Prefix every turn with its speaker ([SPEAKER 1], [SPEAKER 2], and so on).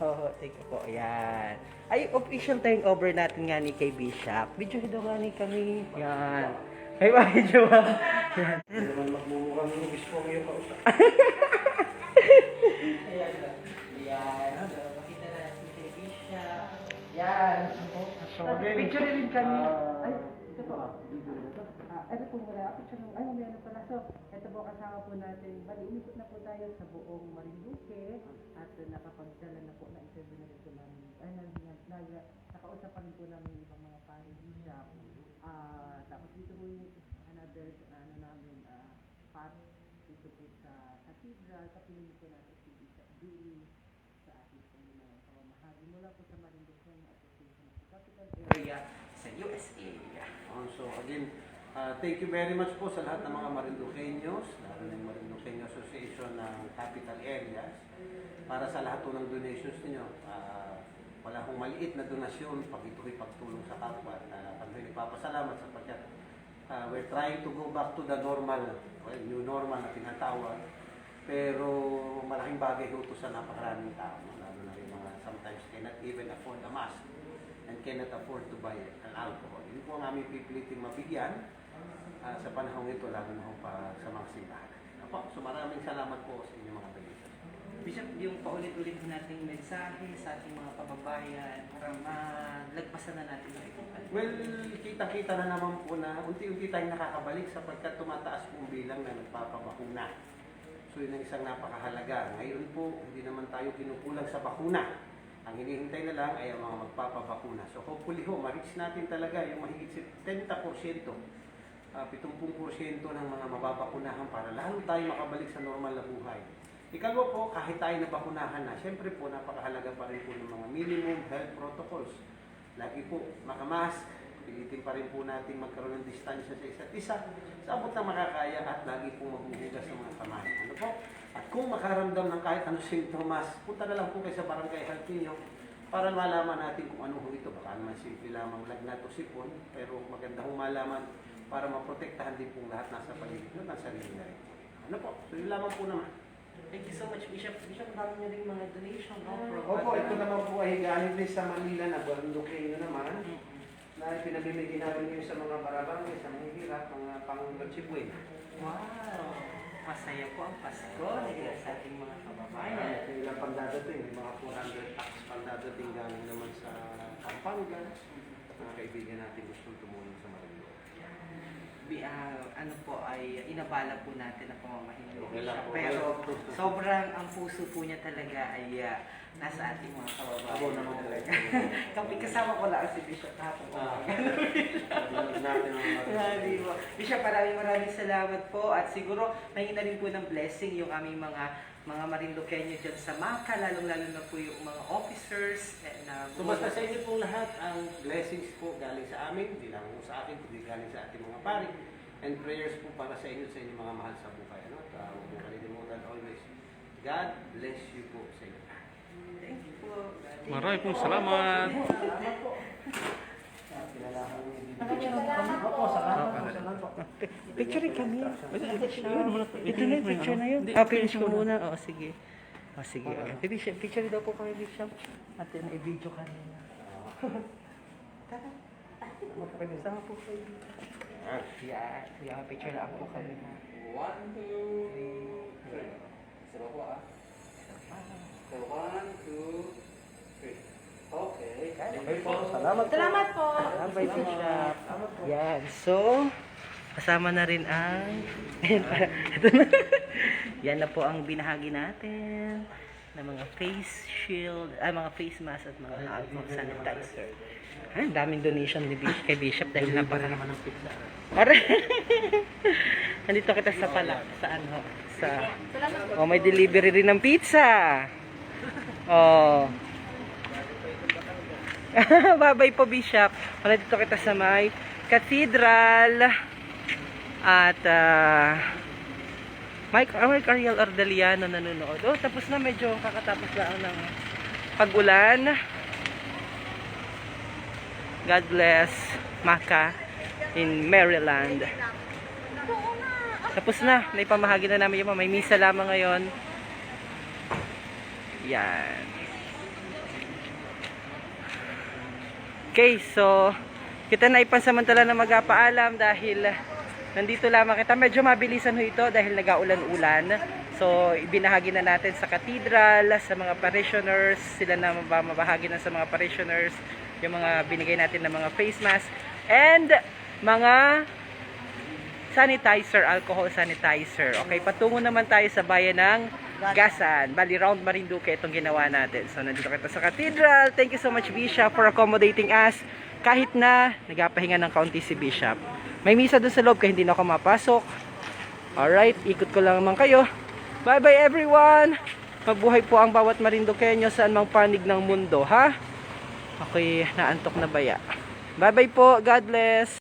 [SPEAKER 1] Oo, thank you po. Ayan. Ay, official turnover natin nga ni kay Bishop. Video daw nga ni kami. Yan. Ay, video ba? Yan.
[SPEAKER 2] Hindi naman magmumukhang nubis po ngayong kausap.
[SPEAKER 1] Ayan. Yan. Makita natin kay Bishop. Yan. Picture rin kami. Ay, ito po. Ito po wala. Picture nung, ay, may ano pala. So, ito po kasama po natin. Bali, inipot na po tayo sa buong Marinduque. At nakapagdala na po na interview na ito namin. Ay, nakausapan po namin yung ibang mga paring Bishop. Tapos dito po yung another, namin, part dito po sa cathedral. Kapilin po natin si Bishop Billy sa ating po mga pamamahagi mula po sa Marinduque Association of the Capital Area sa USA.
[SPEAKER 2] So again, thank you very much po sa lahat ng mga Marinduqueños, lalo ng Marinduqueño Association ng Capital Areas. Para sa lahat po ng donations niyo, wala akong maliit na donasyon pag ito'y pagtulong sa kapwa. Kami nagpapasalamat sapagkat we're trying to go back to the normal, new normal na tinatawag. Pero malaking bagay ito sa napakaraming tao, lalo na yung mga sometimes cannot even afford a mask and cannot afford to buy an alcohol. Yun po ang aming pipiliting mabigyan sa panahon ito, lalo na pa sa mga simbahan. So maraming salamat po sa inyong mga donation.
[SPEAKER 1] Bishop, yung paulit-ulit nating mensahe sa ating mga kababayan para malagpasan na natin ito.
[SPEAKER 2] Well, kita-kita na naman po na unti-unti tayong nakakabalik sapagkat tumataas po ang bilang na nagpapabakuna. So yun ang isang napakahalaga. Ngayon po, hindi naman tayo kinukulang sa bakuna. Ang hinihintay na lang ay ang mga magpapabakuna. So hopefully ma-reach natin talaga yung mahigit 70%, 70% ng mga mababakunahan para lalo tayo makabalik sa normal na buhay. Ikalawa po, kahit tayo nabakunahan na, syempre po napakahalaga pa rin po ng mga minimum health protocols. Lagi po makamask, pilitin pa rin po natin magkaroon ng distansya sa isa't isa, sa abot na makakaya at lagi po maghuhugas ng mga kamay. Ano po? At kung makaramdam ng kahit anong sintomas, punta na lang po kayo sa barangay health niyo para malaman natin kung ano ho ito. Baka naman simple lamang lagnat o sipon, pero maganda hong malaman para maprotektahan din po lahat nasa paligid nyo ng sarili na rin. Ano po? So yun lamang po naman.
[SPEAKER 1] Thank you so much, Bishop. Bishop, dami niyo rin mga donation.
[SPEAKER 2] Opo, ito naman po ay galing din sa Manila na Marinduqueño naman. Na pinabibigyan namin ngayon sa mga barangay, sa mga hirap, mga pang-Lotchibuin.
[SPEAKER 1] Wow! Masaya po ang Pasko dahil sa ating mga kababayan.
[SPEAKER 2] Ito ilang pagdadating, mga 400 tax pagdadating galing naman sa Pampanga. Mga kaibigan natin gustong tumulong sa Marinduque.
[SPEAKER 1] Ano po ay inabala po natin ang pamamahiin ni
[SPEAKER 2] Okay lang
[SPEAKER 1] Bishop.
[SPEAKER 2] po.
[SPEAKER 1] Pero sobrang ang puso po niya talaga ay nasa ating mga kababayan.
[SPEAKER 2] Ako naman talaga.
[SPEAKER 1] Kasama ko lang si Bishop kahapon.
[SPEAKER 2] Natin
[SPEAKER 1] Bishop, maraming salamat po at siguro nangina rin po ng blessing yung aming mga Marinduqueño dyan sa Maka, lalong-lalo na po yung mga officers na
[SPEAKER 2] So basta sa inyo pong lahat, ang blessings po galing sa amin, hindi lang po sa akin, kundi galing sa ating mga pari. And prayers po para sa inyo, sa inyong mga mahal sa buhay. Ano? Huwag mo kalilimutan always. God bless you po sa inyo.
[SPEAKER 1] Thank you po.
[SPEAKER 3] Maraming pong salamat.
[SPEAKER 1] Salamat po. Picture kami. Ito na yung picture na yun. Finish ko muna. Sige. Sige. Picture daw po kami, Bishop. At yun, i-video kanina. Tara. Sama po kayo. Yeah, picture na po kami.
[SPEAKER 4] 1, 2, 3. Sama po So 1, 2, 3. Okay.
[SPEAKER 2] Salamat po.
[SPEAKER 5] Salamat po.
[SPEAKER 1] Bye, Bishop. Yan. So, kasama na rin ang... Yan na po ang binahagi natin ng mga face shield, mga face mask at mga alcohol sanitizer. Ay, daming donation ni kay Bishop dahil napaka naman ng pizza. Nandito kita sa may delivery rin ng pizza. Bye-bye po, Bishop. Nandito kita sa may cathedral at Mike Ariel Ardaliano nanonood. Tapos na, medyo kakatapos lang ng pag-ulan. God bless Maka in Maryland. Tapos na, naipamahagi na namin yung may misa lamang ngayon. Yan. Okay, so kita na ipansamantala na magpaalam dahil nandito lamang kita. Medyo mabilisan ho ito dahil nagaulan-ulan. So ibinahagi na natin sa cathedral, sa mga parishioners, sila na mabahagi na sa mga parishioners yung mga binigay natin na mga face mask and mga sanitizer, alcohol sanitizer. Okay, patungo naman tayo sa bayan ng Gasan. Bali, round Marinduque itong ginawa natin. So, nandito kita sa cathedral. Thank you so much, Bishop, for accommodating us. Kahit na nagapahinga ng kaunti si Bishop. May misa doon sa loob kaya hindi na ako mapasok. Alright, ikot ko lang naman kayo. Bye-bye, everyone! Mabuhay po ang bawat Marinduqueño saan mang panig ng mundo, ha? Okay, naantok na baya. Bye-bye po. God bless.